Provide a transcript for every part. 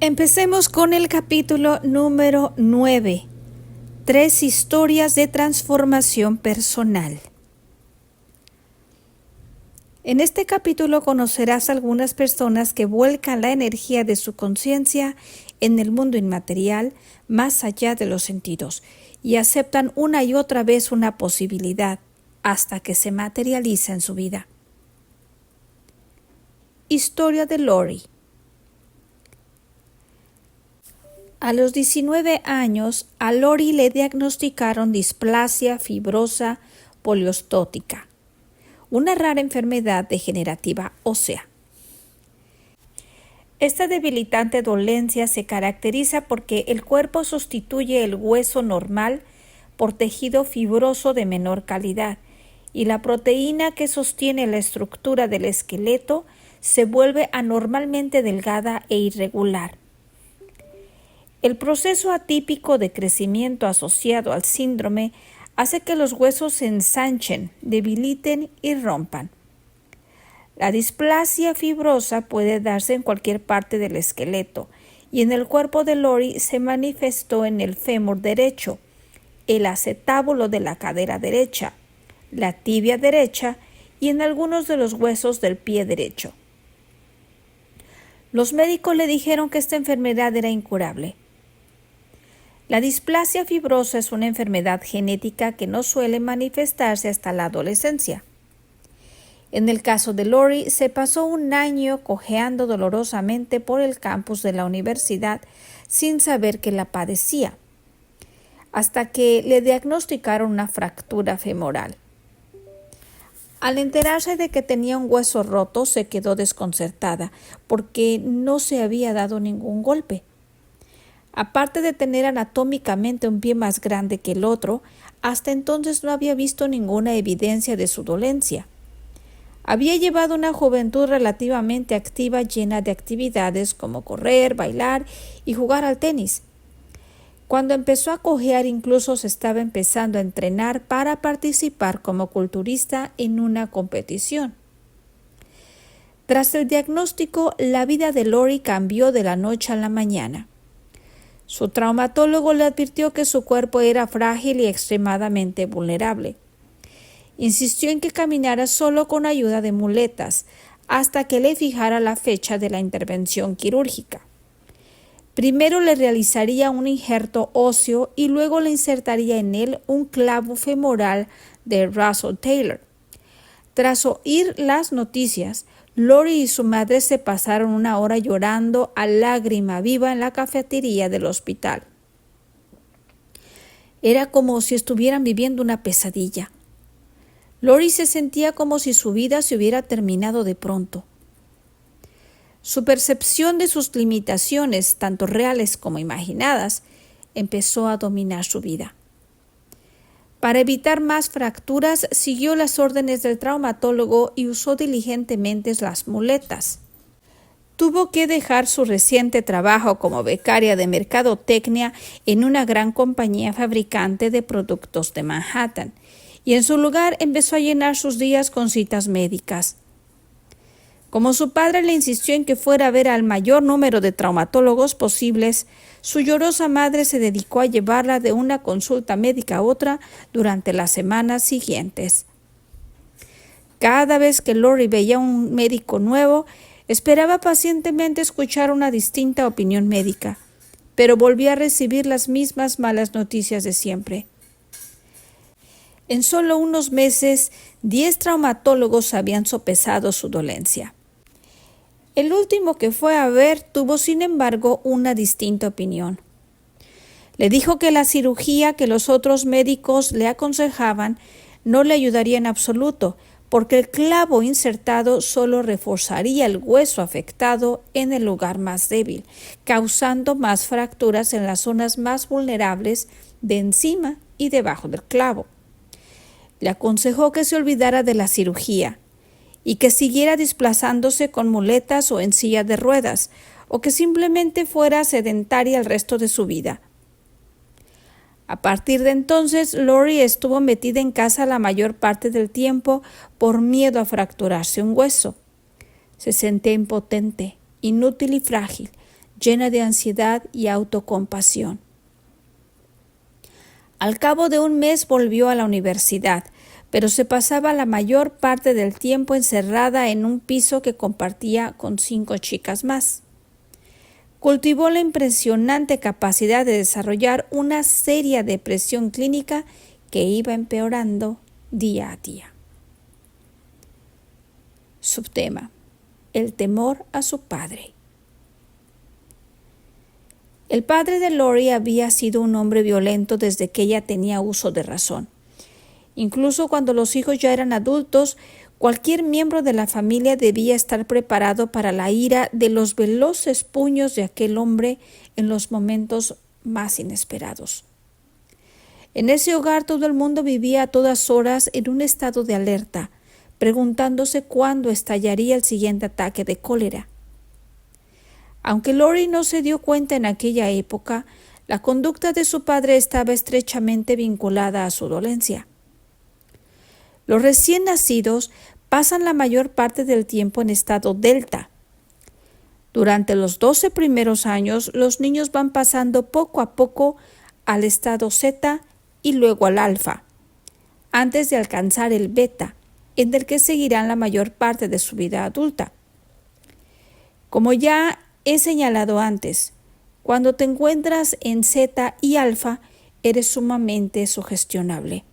Empecemos con el capítulo número 9. 3 historias de transformación personal. En este capítulo conocerás algunas personas que vuelcan la energía de su conciencia en el mundo inmaterial más allá de los sentidos y aceptan una y otra vez una posibilidad hasta que se materializa en su vida. Historia de Lori. A los 19 años, a Lori le diagnosticaron displasia fibrosa poliostótica, una rara enfermedad degenerativa ósea. Esta debilitante dolencia se caracteriza porque el cuerpo sustituye el hueso normal por tejido fibroso de menor calidad y la proteína que sostiene la estructura del esqueleto se vuelve anormalmente delgada e irregular. El proceso atípico de crecimiento asociado al síndrome hace que los huesos se ensanchen, debiliten y rompan. La displasia fibrosa puede darse en cualquier parte del esqueleto y en el cuerpo de Lori se manifestó en el fémur derecho, el acetábulo de la cadera derecha, la tibia derecha y en algunos de los huesos del pie derecho. Los médicos le dijeron que esta enfermedad era incurable. La displasia fibrosa es una enfermedad genética que no suele manifestarse hasta la adolescencia. En el caso de Lori, se pasó un año cojeando dolorosamente por el campus de la universidad sin saber que la padecía, hasta que le diagnosticaron una fractura femoral. Al enterarse de que tenía un hueso roto, se quedó desconcertada porque no se había dado ningún golpe. Aparte de tener anatómicamente un pie más grande que el otro, hasta entonces no había visto ninguna evidencia de su dolencia. Había llevado una juventud relativamente activa llena de actividades como correr, bailar y jugar al tenis. Cuando empezó a cojear incluso se estaba empezando a entrenar para participar como culturista en una competición. Tras el diagnóstico, la vida de Lori cambió de la noche a la mañana. Su traumatólogo le advirtió que su cuerpo era frágil y extremadamente vulnerable. Insistió en que caminara solo con ayuda de muletas hasta que le fijara la fecha de la intervención quirúrgica. Primero le realizaría un injerto óseo y luego le insertaría en él un clavo femoral de Russell Taylor. Tras oír las noticias, Lori y su madre se pasaron una hora llorando a lágrima viva en la cafetería del hospital. Era como si estuvieran viviendo una pesadilla. Lori se sentía como si su vida se hubiera terminado de pronto. Su percepción de sus limitaciones, tanto reales como imaginadas, empezó a dominar su vida. Para evitar más fracturas, siguió las órdenes del traumatólogo y usó diligentemente las muletas. Tuvo que dejar su reciente trabajo como becaria de mercadotecnia en una gran compañía fabricante de productos de Manhattan, y en su lugar empezó a llenar sus días con citas médicas. Como su padre le insistió en que fuera a ver al mayor número de traumatólogos posibles, su llorosa madre se dedicó a llevarla de una consulta médica a otra durante las semanas siguientes. Cada vez que Lori veía un médico nuevo, esperaba pacientemente escuchar una distinta opinión médica, pero volvía a recibir las mismas malas noticias de siempre. En solo unos meses, 10 traumatólogos habían sopesado su dolencia. El último que fue a ver tuvo, sin embargo, una distinta opinión. Le dijo que la cirugía que los otros médicos le aconsejaban no le ayudaría en absoluto, porque el clavo insertado solo reforzaría el hueso afectado en el lugar más débil, causando más fracturas en las zonas más vulnerables de encima y debajo del clavo. Le aconsejó que se olvidara de la cirugía y que siguiera desplazándose con muletas o en silla de ruedas, o que simplemente fuera sedentaria el resto de su vida. A partir de entonces, Lori estuvo metida en casa la mayor parte del tiempo por miedo a fracturarse un hueso. Se sentía impotente, inútil y frágil, llena de ansiedad y autocompasión. Al cabo de un mes volvió a la universidad, pero se pasaba la mayor parte del tiempo encerrada en un piso que compartía con 5 chicas más. Cultivó la impresionante capacidad de desarrollar una seria depresión clínica que iba empeorando día a día. Subtema: el temor a su padre. El padre de Lori había sido un hombre violento desde que ella tenía uso de razón. Incluso cuando los hijos ya eran adultos, cualquier miembro de la familia debía estar preparado para la ira de los veloces puños de aquel hombre en los momentos más inesperados. En ese hogar todo el mundo vivía a todas horas en un estado de alerta, preguntándose cuándo estallaría el siguiente ataque de cólera. Aunque Lori no se dio cuenta en aquella época, la conducta de su padre estaba estrechamente vinculada a su dolencia. Los recién nacidos pasan la mayor parte del tiempo en estado delta. Durante los 12 primeros años, los niños van pasando poco a poco al estado zeta y luego al alfa, antes de alcanzar el beta, en el que seguirán la mayor parte de su vida adulta. Como ya he señalado antes, cuando te encuentras en zeta y alfa, eres sumamente sugestionable.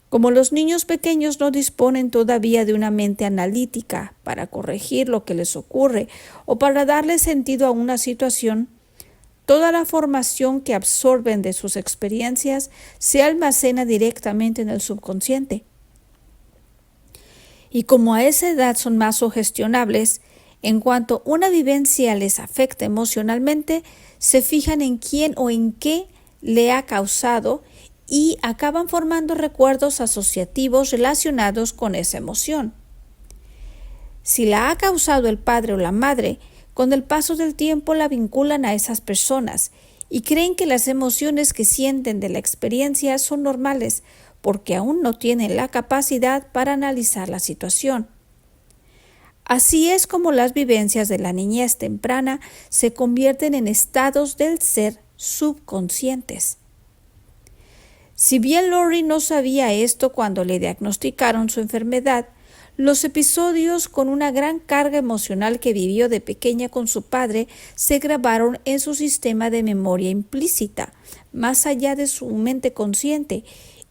Como los niños pequeños no disponen todavía de una mente analítica para corregir lo que les ocurre o para darle sentido a una situación, toda la formación que absorben de sus experiencias se almacena directamente en el subconsciente. Y como a esa edad son más sugestionables, en cuanto una vivencia les afecta emocionalmente, se fijan en quién o en qué le ha causado y acaban formando recuerdos asociativos relacionados con esa emoción. Si la ha causado el padre o la madre, con el paso del tiempo la vinculan a esas personas y creen que las emociones que sienten de la experiencia son normales porque aún no tienen la capacidad para analizar la situación. Así es como las vivencias de la niñez temprana se convierten en estados del ser subconscientes. Si bien Lori no sabía esto cuando le diagnosticaron su enfermedad, los episodios con una gran carga emocional que vivió de pequeña con su padre se grabaron en su sistema de memoria implícita, más allá de su mente consciente,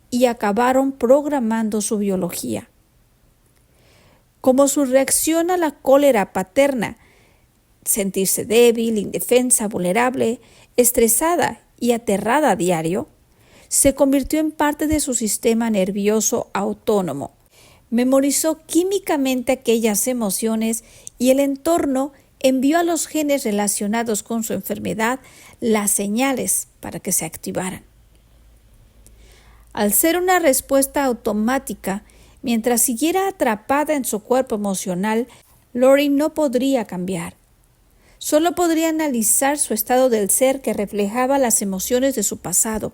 y acabaron programando su biología. Como su reacción a la cólera paterna, sentirse débil, indefensa, vulnerable, estresada y aterrada a diario, se convirtió en parte de su sistema nervioso autónomo. Memorizó químicamente aquellas emociones y el entorno envió a los genes relacionados con su enfermedad las señales para que se activaran. Al ser una respuesta automática, mientras siguiera atrapada en su cuerpo emocional, Lori no podría cambiar. Solo podría analizar su estado del ser que reflejaba las emociones de su pasado,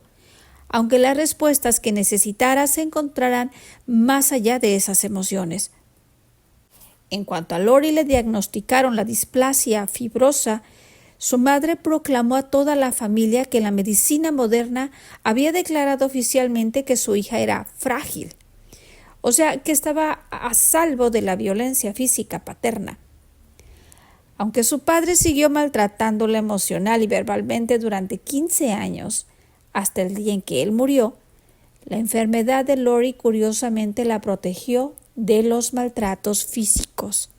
aunque las respuestas que necesitara se encontraran más allá de esas emociones. En cuanto a Lori le diagnosticaron la displasia fibrosa, su madre proclamó a toda la familia que la medicina moderna había declarado oficialmente que su hija era frágil, o sea, que estaba a salvo de la violencia física paterna. Aunque su padre siguió maltratándola emocional y verbalmente durante 15 años, hasta el día en que él murió, la enfermedad de Lori curiosamente la protegió de los maltratos físicos.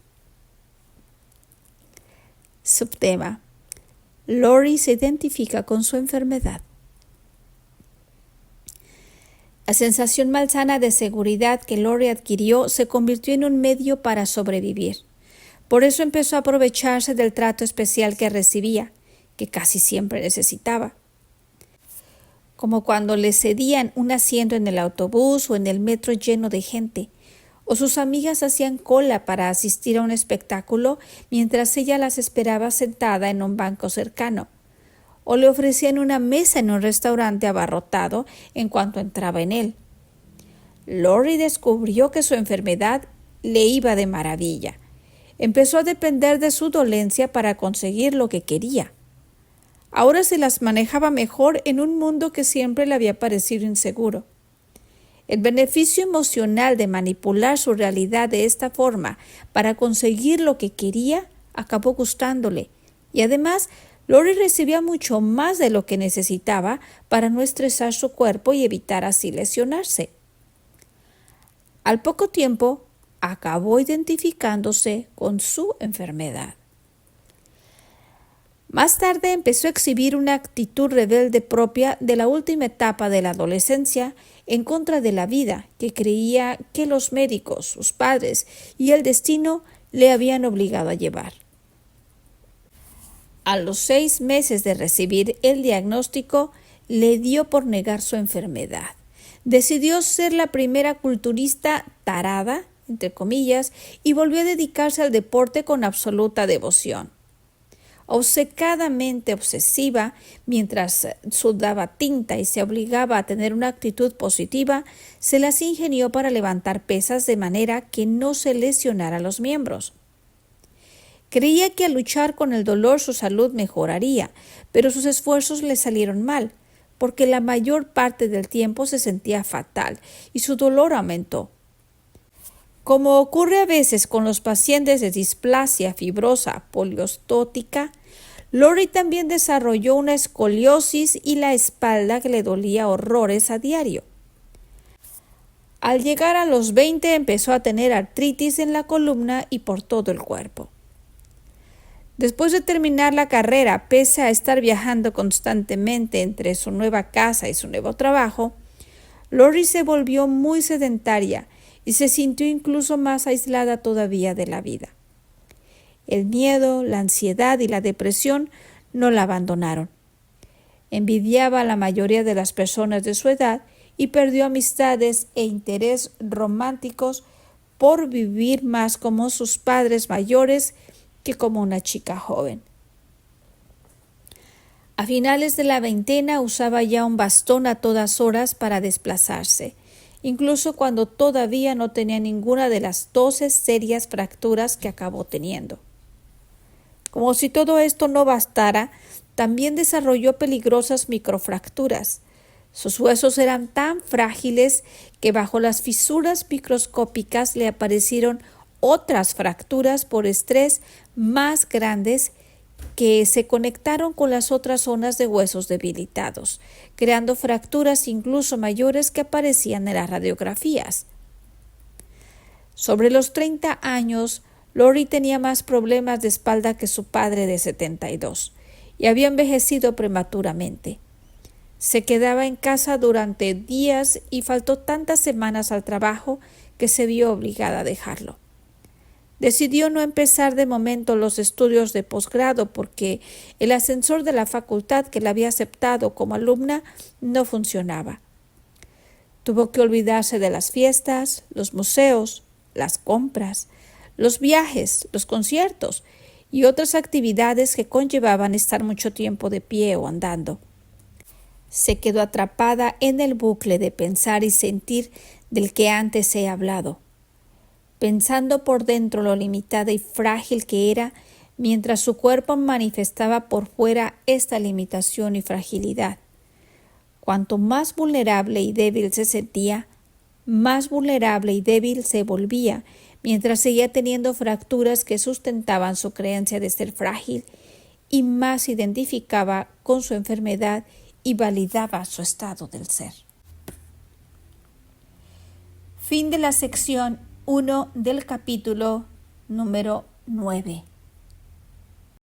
Subtema: Lori se identifica con su enfermedad. La sensación malsana de seguridad que Lori adquirió se convirtió en un medio para sobrevivir. Por eso empezó a aprovecharse del trato especial que recibía, que casi siempre necesitaba. Como cuando le cedían un asiento en el autobús o en el metro lleno de gente, o sus amigas hacían cola para asistir a un espectáculo mientras ella las esperaba sentada en un banco cercano, o le ofrecían una mesa en un restaurante abarrotado en cuanto entraba en él. Lori descubrió que su enfermedad le iba de maravilla. Empezó a depender de su dolencia para conseguir lo que quería. Ahora se las manejaba mejor en un mundo que siempre le había parecido inseguro. El beneficio emocional de manipular su realidad de esta forma para conseguir lo que quería acabó gustándole, y además Lori recibía mucho más de lo que necesitaba para no estresar su cuerpo y evitar así lesionarse. Al poco tiempo, acabó identificándose con su enfermedad. Más tarde empezó a exhibir una actitud rebelde propia de la última etapa de la adolescencia en contra de la vida que creía que los médicos, sus padres y el destino le habían obligado a llevar. A los 6 meses de recibir el diagnóstico, le dio por negar su enfermedad. Decidió ser la primera culturista tarada, entre comillas, y volvió a dedicarse al deporte con absoluta devoción. Obcecadamente obsesiva, mientras sudaba tinta y se obligaba a tener una actitud positiva, se las ingenió para levantar pesas de manera que no se lesionara los miembros. Creía que al luchar con el dolor su salud mejoraría, pero sus esfuerzos le salieron mal, porque la mayor parte del tiempo se sentía fatal y su dolor aumentó. Como ocurre a veces con los pacientes de displasia fibrosa poliostótica, Lori también desarrolló una escoliosis y la espalda que le dolía horrores a diario. Al llegar a los 20 empezó a tener artritis en la columna y por todo el cuerpo. Después de terminar la carrera, pese a estar viajando constantemente entre su nueva casa y su nuevo trabajo, Lori se volvió muy sedentaria y se sintió incluso más aislada todavía de la vida. El miedo, la ansiedad y la depresión no la abandonaron. Envidiaba a la mayoría de las personas de su edad y perdió amistades e interés románticos por vivir más como sus padres mayores que como una chica joven. A finales de la veintena usaba ya un bastón a todas horas para desplazarse, incluso cuando todavía no tenía ninguna de las 12 serias fracturas que acabó teniendo. Como si todo esto no bastara, también desarrolló peligrosas microfracturas. Sus huesos eran tan frágiles que bajo las fisuras microscópicas le aparecieron otras fracturas por estrés más grandes que se conectaron con las otras zonas de huesos debilitados, creando fracturas incluso mayores que aparecían en las radiografías. Sobre los 30 años, Lori tenía más problemas de espalda que su padre de 72 y había envejecido prematuramente. Se quedaba en casa durante días y faltó tantas semanas al trabajo que se vio obligada a dejarlo. Decidió no empezar de momento los estudios de posgrado porque el ascensor de la facultad que la había aceptado como alumna no funcionaba. Tuvo que olvidarse de las fiestas, los museos, las compras, los viajes, los conciertos y otras actividades que conllevaban estar mucho tiempo de pie o andando. Se quedó atrapada en el bucle de pensar y sentir del que antes he hablado, pensando por dentro lo limitada y frágil que era, mientras su cuerpo manifestaba por fuera esta limitación y fragilidad. Cuanto más vulnerable y débil se sentía, más vulnerable y débil se volvía, mientras seguía teniendo fracturas que sustentaban su creencia de ser frágil y más se identificaba con su enfermedad y validaba su estado del ser. Fin de la sección 1 del capítulo número 9.